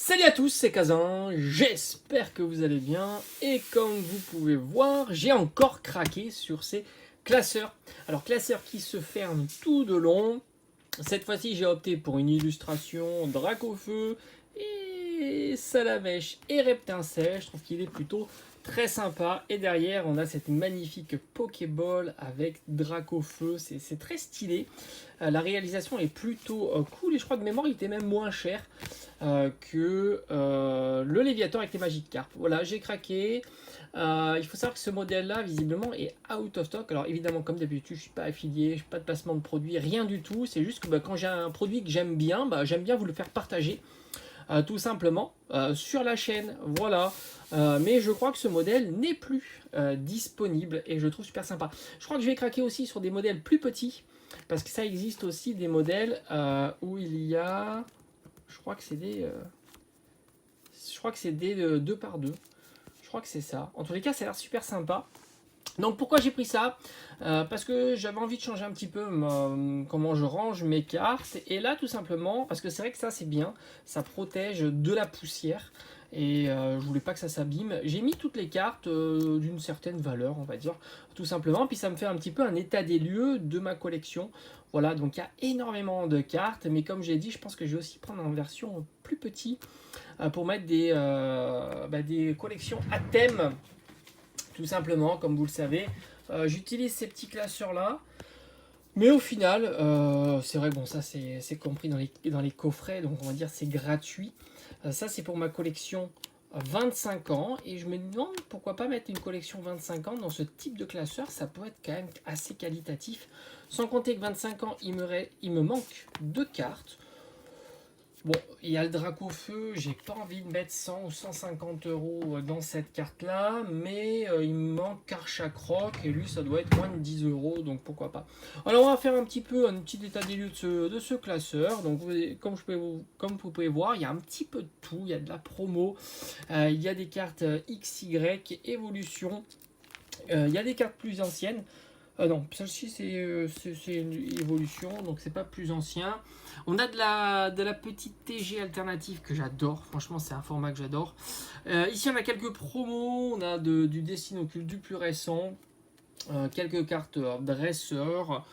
Salut à tous, c'est Kazan, j'espère que vous allez bien et comme vous pouvez voir, j'ai encore craqué sur ces classeurs. Alors classeurs qui se ferment tout de long. Cette fois-ci j'ai opté pour une illustration Dracofeu et Salamèche et Reptincelle. Je trouve qu'il est plutôt très sympa. Et derrière on a cette magnifique Pokéball avec Dracofeu, c'est très stylé. La réalisation est plutôt cool et je crois de mémoire il était même moins cher que le Léviathan avec les Magic Carp. Voilà, j'ai craqué. Il faut savoir que ce modèle-là, visiblement, est out of stock. Alors évidemment, comme d'habitude, je ne suis pas affilié, je n'ai pas de placement de produit, rien du tout. C'est juste que quand j'ai un produit que j'aime bien vous le faire partager. Tout simplement sur la chaîne, voilà. Mais je crois que ce modèle n'est plus disponible et je le trouve super sympa. Je crois que je vais craquer aussi sur des modèles plus petits parce que ça existe aussi des modèles où il y a, je crois que c'est des, 2 par 2. Je crois que c'est ça. En tous les cas, ça a l'air super sympa. Donc pourquoi j'ai pris ça parce que j'avais envie de changer un petit peu comment je range mes cartes. Et là tout simplement, parce que c'est vrai que ça c'est bien, ça protège de la poussière. Et je voulais pas que ça s'abîme. J'ai mis toutes les cartes d'une certaine valeur, on va dire, tout simplement. Puis ça me fait un petit peu un état des lieux de ma collection. Voilà, donc il y a énormément de cartes. Mais comme j'ai dit, je pense que je vais aussi prendre en version plus petit pour mettre des collections à thème tout simplement, comme vous le savez. J'utilise ces petits classeurs-là. Mais au final, c'est vrai, bon, ça c'est compris dans les coffrets, donc on va dire c'est gratuit. Ça c'est pour ma collection 25 ans. Et je me demande pourquoi pas mettre une collection 25 ans dans ce type de classeur. Ça peut être quand même assez qualitatif. Sans compter que 25 ans, il me manque 2 cartes. Bon, il y a le Dracofeu, j'ai pas envie de mettre 100 ou 150 euros dans cette carte-là, mais il me manque Karchakroc et lui ça doit être moins de 10 euros, donc pourquoi pas. Alors on va faire un petit état des lieux de ce classeur. Donc comme vous pouvez voir, il y a un petit peu de tout, il y a de la promo, il y a des cartes XY, évolution, il y a des cartes plus anciennes. Non, celle-ci c'est une évolution, donc c'est pas plus ancien. On a de la petite TG alternative que j'adore, franchement c'est un format que j'adore. Ici on a quelques promos, on a du Destin Occulte du plus récent, quelques cartes dresseurs.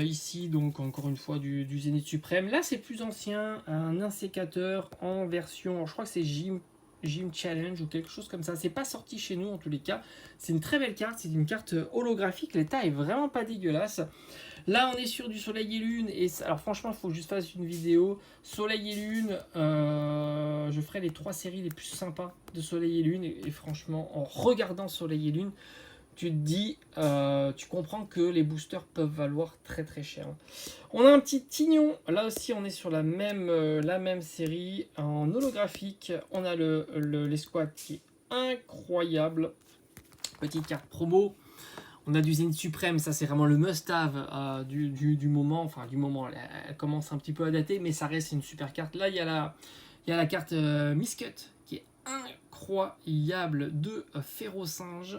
Ici donc encore une fois du Zénith Suprême. Là c'est plus ancien, un insécateur en version, je crois que c'est Gym Challenge ou quelque chose comme ça. C'est pas sorti chez nous en tous les cas. C'est une très belle carte, c'est une carte holographique. L'état est vraiment pas dégueulasse. Là, on est sur du Soleil et Lune. Et alors, franchement, il faut que je fasse une vidéo. Soleil et Lune, je ferai les 3 séries les plus sympas de Soleil et Lune. Et franchement, en regardant Soleil et Lune, tu te dis, tu comprends que les boosters peuvent valoir très très cher. On a un petit Tignon, là aussi on est sur la même série en holographique. On a l'escouade qui est incroyable, petite carte promo. On a du Zénith Suprême, ça c'est vraiment le must-have du moment, enfin du moment, elle commence un petit peu à dater, mais ça reste une super carte. Là il y a la carte Miscut qui est incroyable de Férocinge.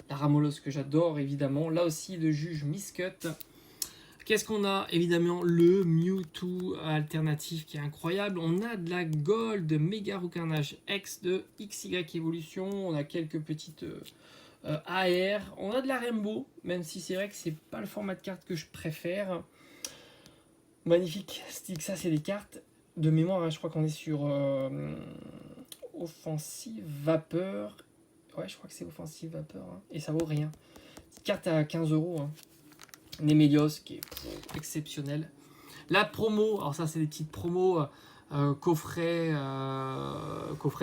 La Ramolos que j'adore évidemment. Là aussi de Juge Miscut. Qu'est-ce qu'on a? Évidemment le Mewtwo alternatif qui est incroyable. On a de la Gold Mega Roucarnage X de XY Evolution. On a quelques petites AR. On a de la Rainbow, même si c'est vrai que c'est pas le format de carte que je préfère. Magnifique stick, ça c'est des cartes de mémoire. Hein, je crois qu'on est sur Offensive Vapeur. Ouais, je crois que c'est Offensive Vapeur. Hein. Et ça vaut rien. Cette carte à 15 euros. Hein. Nemelios qui est exceptionnel. La promo, alors ça c'est des petites promos. Coffret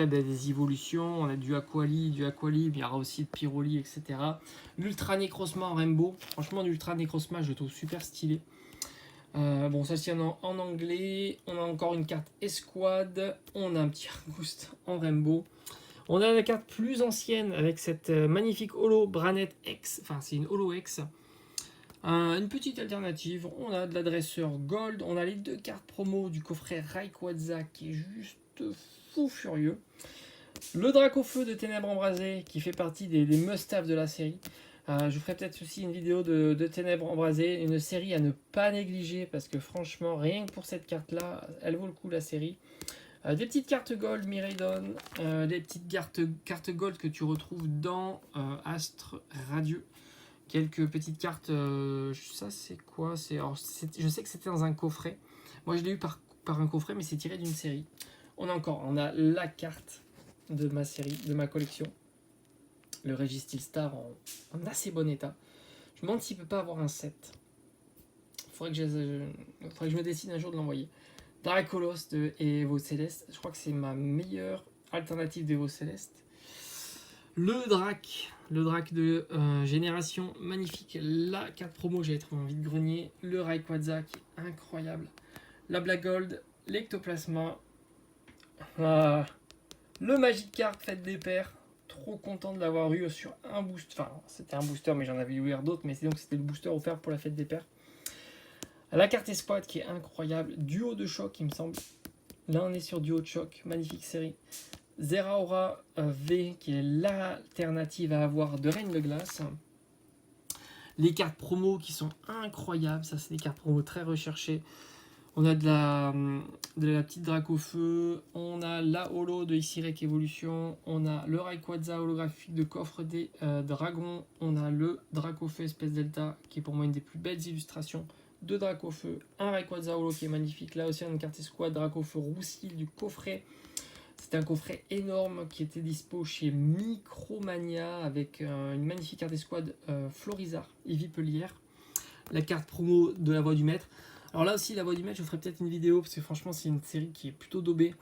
des évolutions. On a du Aquali, il y aura aussi de Pyroli, etc. L'Ultra Necrozma en Rainbow. Franchement, l'Ultra Necrozma, je le trouve super stylé. Bon, ça c'est en anglais. On a encore une carte Escouade. On a un petit Argouste en Rainbow. On a la carte plus ancienne avec cette magnifique Holo Branette X. Enfin, c'est une Holo X. Une petite alternative. On a de la Dresseur Gold. On a les 2 cartes promo du coffret Rayquaza qui est juste fou furieux. Le Dracofeu de Ténèbres Embrasées qui fait partie des must-have de la série. Je ferai peut-être aussi une vidéo de Ténèbres Embrasées. Une série à ne pas négliger parce que franchement, rien que pour cette carte-là, elle vaut le coup la série. Des petites cartes gold Miraidon, des petites cartes gold que tu retrouves dans Astre Radieux. Quelques petites cartes, ça c'est quoi? Je sais que c'était dans un coffret. Moi je l'ai eu par un coffret, mais c'est tiré d'une série. On a la carte de ma série, de ma collection. Le Registeel Star en assez bon état. Je me demande s'il peut pas avoir un set. Faudrait que je me décide un jour de l'envoyer. Dracolos de Evo Céleste. Je crois que c'est ma meilleure alternative d'Evo Céleste. Le Drac de Génération, magnifique. La carte promo, j'ai trouvé en vide-grenier. Le Rayquaza qui est incroyable. La Black Gold, l'Ectoplasma. Le Magikarp Fête des Pères. Trop content de l'avoir eu sur un booster. Enfin, c'était un booster, mais j'en avais eu d'autres. Mais c'était le booster offert pour la Fête des Pères. La carte Esquad qui est incroyable. Duo de choc, il me semble. Là, on est sur Duo de choc. Magnifique série. Zeraora V qui est l'alternative à avoir de Reine de Glace. Les cartes promo qui sont incroyables. Ça, c'est des cartes promo très recherchées. On a de la petite Dracofeu, on a la holo de Xyrek Evolution, on a le Rayquaza holographique de coffre des dragons, on a le Dracofeu Espèce Delta qui est pour moi une des plus belles illustrations de Dracofeu, un Rayquaza holo qui est magnifique, là aussi on a une carte escouade Dracofeu Roussil du coffret. C'est un coffret énorme qui était dispo chez Micromania avec une magnifique carte escouade Florizard, Eevee Pellière, la carte promo de la voix du maître. Alors là aussi, la voix du maître, je ferai peut-être une vidéo parce que franchement, c'est une série qui est plutôt daubée.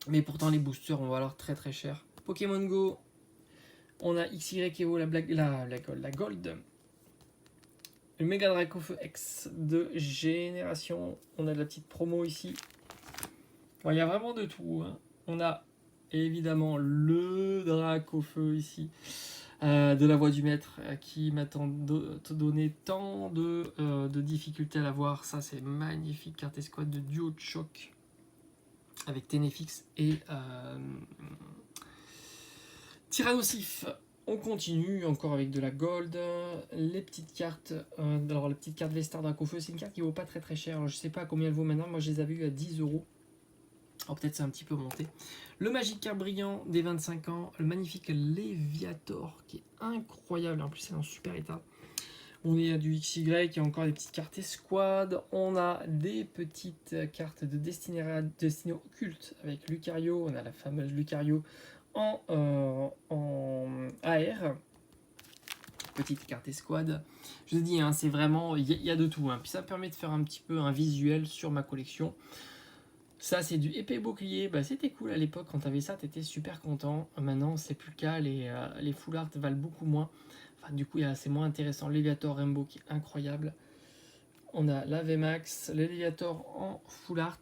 Mais pourtant, les boosters vont valoir très très cher. Pokémon Go, on a XY Evo, la Gold. Le Mega Dracofeu X de Génération. On a de la petite promo ici. Bon, il y a vraiment de tout. Hein. On a évidemment le Dracofeu ici. De la voix du maître qui m'a donné tant de difficultés à l'avoir. Ça, c'est magnifique. Carte escouade de duo de choc avec Ténéfix et Tyrannosif. On continue encore avec de la gold. Les petites cartes. Alors, la petite carte Vestar Dracofeu, c'est une carte qui vaut pas très très cher. Alors, je sais pas à combien elle vaut maintenant. Moi, je les avais eu à 10 €. Alors peut-être c'est un petit peu monté. Le Magikarp brillant des 25 ans. Le magnifique Léviator qui est incroyable. En plus c'est en super état. On est à du XY. Il y a encore des petites cartes escouade. On a des petites cartes de destinée occulte avec Lucario. On a la fameuse Lucario en AR. Petite carte escouade. Je vous dis, hein, c'est vraiment... Il y a de tout. Hein. Puis ça me permet de faire un petit peu un visuel sur ma collection. Ça, c'est du épée bouclier. Bah, c'était cool à l'époque. Quand tu avais ça, tu étais super content. Maintenant, c'est plus le cas. Les full art valent beaucoup moins. Enfin, du coup, c'est moins intéressant. Léviator Rainbow qui est incroyable. On a la VMAX, le Léviator en full art.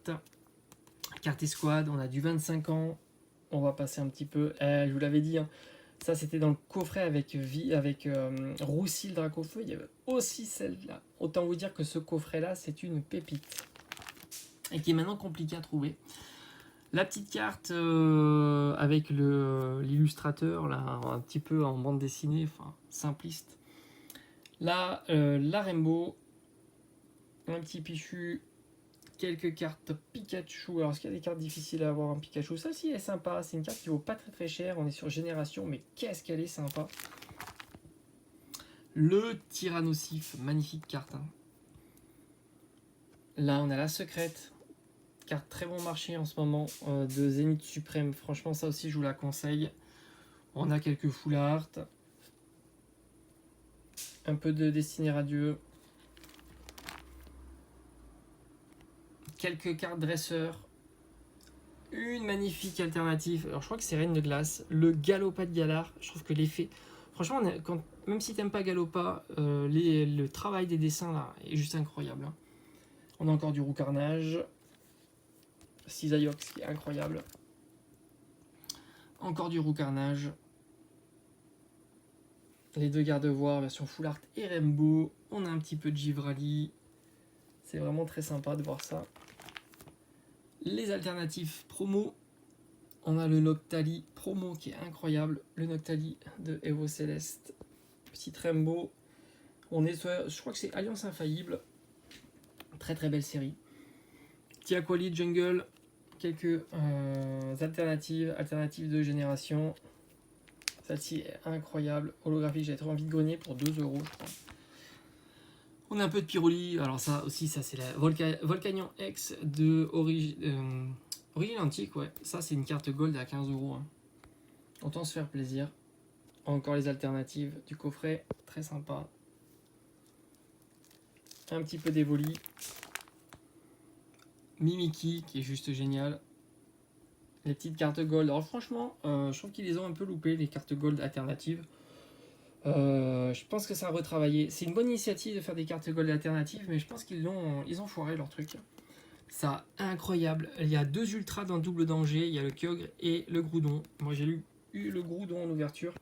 Carte escouade. On a du 25 ans. On va passer un petit peu. Je vous l'avais dit. Hein, ça, c'était dans le coffret avec Roussil Dracofeu. Il y avait aussi celle-là. Autant vous dire que ce coffret-là, c'est une pépite. Et qui est maintenant compliqué à trouver. La petite carte avec l'illustrateur, là, un petit peu en bande dessinée, enfin simpliste. Là, la Rainbow, un petit Pichu, quelques cartes Pikachu. Alors, est-ce qu'il y a des cartes difficiles à avoir en Pikachu? Ça, si, elle est sympa. C'est une carte qui vaut pas très très cher. On est sur Génération, mais qu'est-ce qu'elle est sympa. Le Tyrannosif, magnifique carte. Hein. Là, on a la secrète. Carte très bon marché en ce moment de Zénith Suprême. Franchement, ça aussi, je vous la conseille. On a quelques full art. Un peu de Destinée Radieux. Quelques cartes dresseurs. Une magnifique alternative. Alors, je crois que c'est Reine de Glace. Le Galopa de Galar. Je trouve que l'effet... Franchement, même si t'aimes pas Galopa, le travail des dessins là est juste incroyable. Hein. On a encore du Roucarnage. Cisaillux qui est incroyable. Encore du Roucarnage. Les deux garde-voirs, version full art et Rainbow. On a un petit peu de Givrali. C'est vraiment très sympa de voir ça. Les alternatives promo. On a le Noctali promo qui est incroyable. Le Noctali de Evo Céleste. Petite Rainbow. On est sur, je crois que c'est Alliance Infaillible. Très très belle série. Petit Aquali Jungle. quelques alternatives de génération. Celle-ci est incroyable, holographique, j'avais trop envie de grenier pour 2 euros je crois. On a un peu de Pyroli, alors ça aussi, ça c'est la Volcanion X de Origine Antique, ouais. Ça c'est une carte gold à 15 euros. Hein. Autant se faire plaisir. Encore les alternatives du coffret, très sympa. Un petit peu d'Evoli. Mimiki qui est juste génial. Les petites cartes gold. Alors franchement, je trouve qu'ils les ont un peu loupé, les cartes gold alternatives. Je pense que ça a retravaillé. C'est une bonne initiative de faire des cartes gold alternatives, mais je pense qu'ils ont foiré leur truc. Ça, incroyable. Il y a 2 ultras dans double danger. Il y a le Kyogre et le Groudon. Moi, j'ai eu le Groudon en ouverture.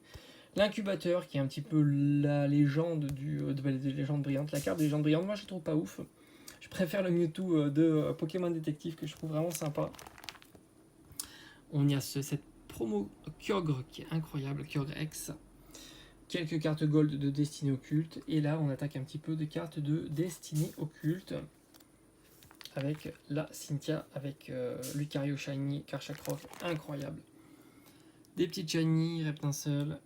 L'incubateur, qui est un petit peu la légende de légende brillante. La carte de légende brillante, moi, je la trouve pas ouf. Je préfère le Mewtwo de Pokémon Détective, que je trouve vraiment sympa. On y a cette promo Kyogre qui est incroyable, Kyogre X. Quelques cartes gold de destinée occulte. Et là, on attaque un petit peu de cartes de destinée occulte. Avec la Cynthia, avec Lucario Shiny, Karchakroc, incroyable. Des petites Shiny, Reptincelle,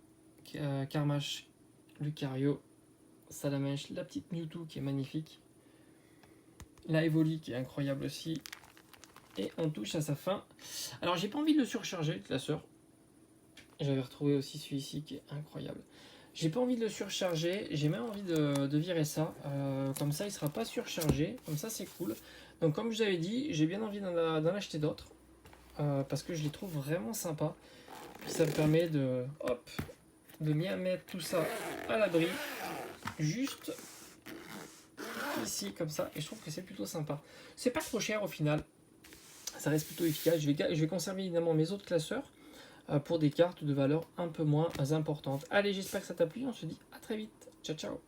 Karmash, Lucario, Salamèche, la petite Mewtwo qui est magnifique. La Evoli qui est incroyable aussi. Et on touche à sa fin. Alors, j'ai pas envie de le surcharger, le classeur. J'avais retrouvé aussi celui-ci qui est incroyable. J'ai pas envie de le surcharger, j'ai même envie de virer ça. Comme ça, il sera pas surchargé. Comme ça, c'est cool. Donc, comme je vous avais dit, j'ai bien envie d'en acheter d'autres. Parce que je les trouve vraiment sympas. Puis ça me permet de bien mettre tout ça à l'abri. Juste ici, comme ça. Et je trouve que c'est plutôt sympa. C'est pas trop cher au final. Ça reste plutôt efficace. Je vais conserver évidemment mes autres classeurs pour des cartes de valeur un peu moins importantes. Allez, j'espère que ça t'a plu. On se dit à très vite. Ciao, ciao.